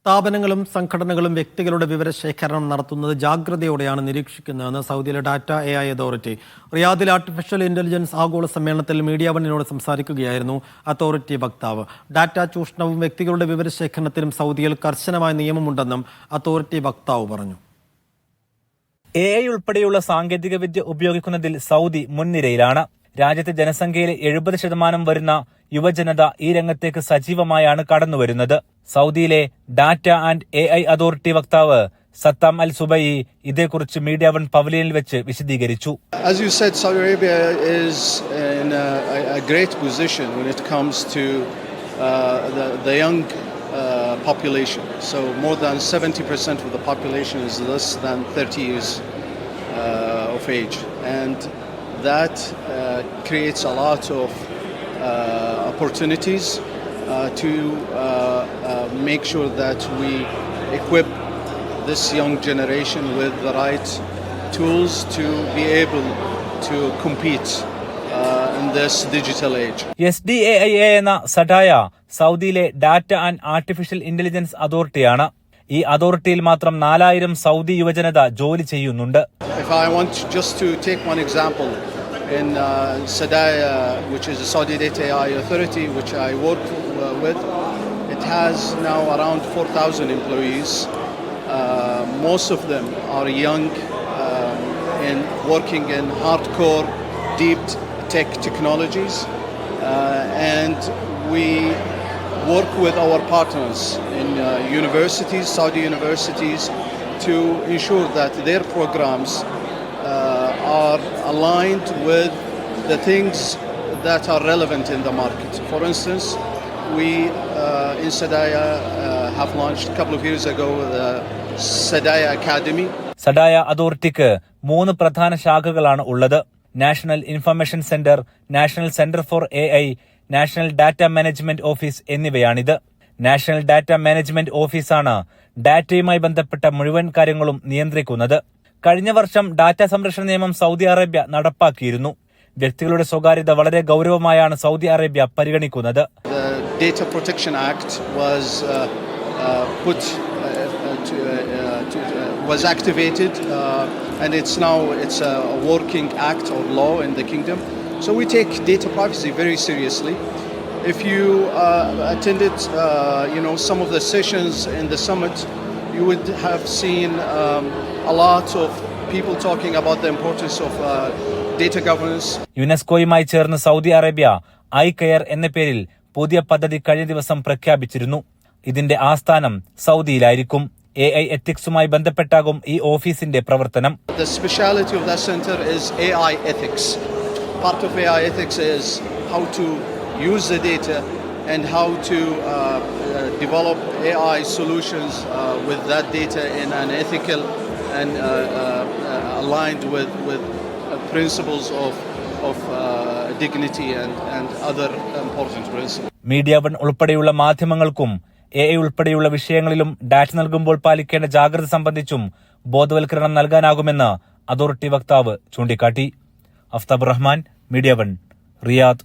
സ്ഥാപനങ്ങളും സംഘടനകളും വ്യക്തികളുടെ വിവരശേഖരണം നടത്തുന്നത് ജാഗ്രതയോടെയാണ് നിരീക്ഷിക്കുന്നതെന്ന് സൗദിയിലെ ഡാറ്റ AI അതോറിറ്റി. റിയാദിൽ ആർട്ടിഫിഷ്യൽ ഇന്റലിജൻസ് ആഗോള സമ്മേളനത്തിൽ മീഡിയ വണ്ണിനോട് സംസാരിക്കുകയായിരുന്നു അതോറിറ്റി വക്താവ്. ഡാറ്റ ചൂഷണവും വ്യക്തികളുടെ വിവരശേഖരണത്തിലും സൗദിയിൽ കർശനമായ നിയമമുണ്ടെന്നും അതോറിറ്റി വക്താവ് പറഞ്ഞു. AI ഉൾപ്പെടെയുള്ള സാങ്കേതികവിദ്യ ഉപയോഗിക്കുന്നതിൽ സൗദി മുൻനിരയിലാണ്. രാജ്യത്തെ ജനസംഖ്യയിലെ 70% വരുന്ന യുവജനത ഈ രംഗത്തേക്ക് സജീവമായാണ് കടന്നുവരുന്നത്. സൗദിയിലെ ഡാറ്റ ആൻഡ് AI അതോറിറ്റി വക്താവ് സത്താം അൽ സുബൈ ഇതേക്കുറിച്ച് മീഡിയ വൺ പവലിയനിൽ വെച്ച് വിശദീകരിച്ചു. As you said, Saudi Arabia is in a great position when it comes to the young population. So more than 70% of the population is less than 30 years of age, and that creates a lot of opportunities to make sure that we equip this young generation with the right tools to be able to compete in this digital age. SDAIA എന്ന സഡായ സൗദിയിലെ data and artificial intelligence അതോറിറ്റിയാണ്. ഈ അതോറിറ്റിയിൽ മാത്രം 4000 Saudi യുവജനത ജോലി ചെയ്യുന്നുണ്ട്. If I want just to take one example, in Sadaya, which is the Saudi Data AI Authority, which I work with, it has now around 4,000 employees. Most of them are young and working in hardcore, deep tech technologies. And we work with our partners in universities, Saudi universities, to ensure that their programs are aligned with the things that are relevant in the market. For instance, we in Sadaya have launched a couple of years ago the Sadaya Academy. സഡായ അതോറിറ്റിക്ക് 3 പ്രധാന ശാഖകളാണ് ഉള്ളത്. National information centre, national centre for AI, national data management office എന്നിവയാണിത്. National data management ഓഫീസാണ് ഡാറ്റയുമായി ബന്ധപ്പെട്ട മുഴുവൻ കാര്യങ്ങളും നിയന്ത്രിക്കുന്നത്. കഴിഞ്ഞ വർഷം ഡാറ്റ സംരക്ഷണ നിയമം സൗദി അറേബ്യ നടപ്പാക്കിയിരുന്നു. വ്യക്തികളുടെ സ്വകാര്യത വളരെ ഗൗരവമായാണ് സൗദി അറേബ്യ പരിഗണിക്കുന്നത്. Data Protection Act was activated and it's a working act or law in the kingdom. So we take data privacy very seriously. If you attended some of the sessions in the summit, you would have seen a lot of people talking about the importance of data governance. യുനെസ്കോയുമായി ചേർന്ന് Saudi Arabia iCare എന്ന പേരിൽ പുതിയ പദ്ധതി കഴിഞ്ഞ ദിവസം പ്രഖ്യാപിച്ചിരുന്നു. ഇതിന്റെ ആസ്ഥാനം സൗദിയിലായിരിക്കും. AI എത്തിക്സുമായി ബന്ധപ്പെട്ടാകും ഈ ഓഫീസിന്റെ പ്രവർത്തനം. The speciality of that center is AI ethics. Part of AI ethics is how to use the data and how to develop AI solutions with that data in an ethical and aligned with principles of dignity and other important principles. Media one ഉൾപ്പെടെയുള്ള മാധ്യമങ്ങൾക്കും AI ഉൾപ്പെടെയുള്ള വിഷയങ്ങളിലും data നൽകുമ്പോൾ പാലിക്കേണ്ട ജാഗ്രത സംബന്ധിച്ചും ബോധവൽക്കരണം നൽകാനാകുമെന്ന് authority വക്താവ് ചൂണ്ടിക്കാട്ടി. Aftab Rahman, media one, Riyadh.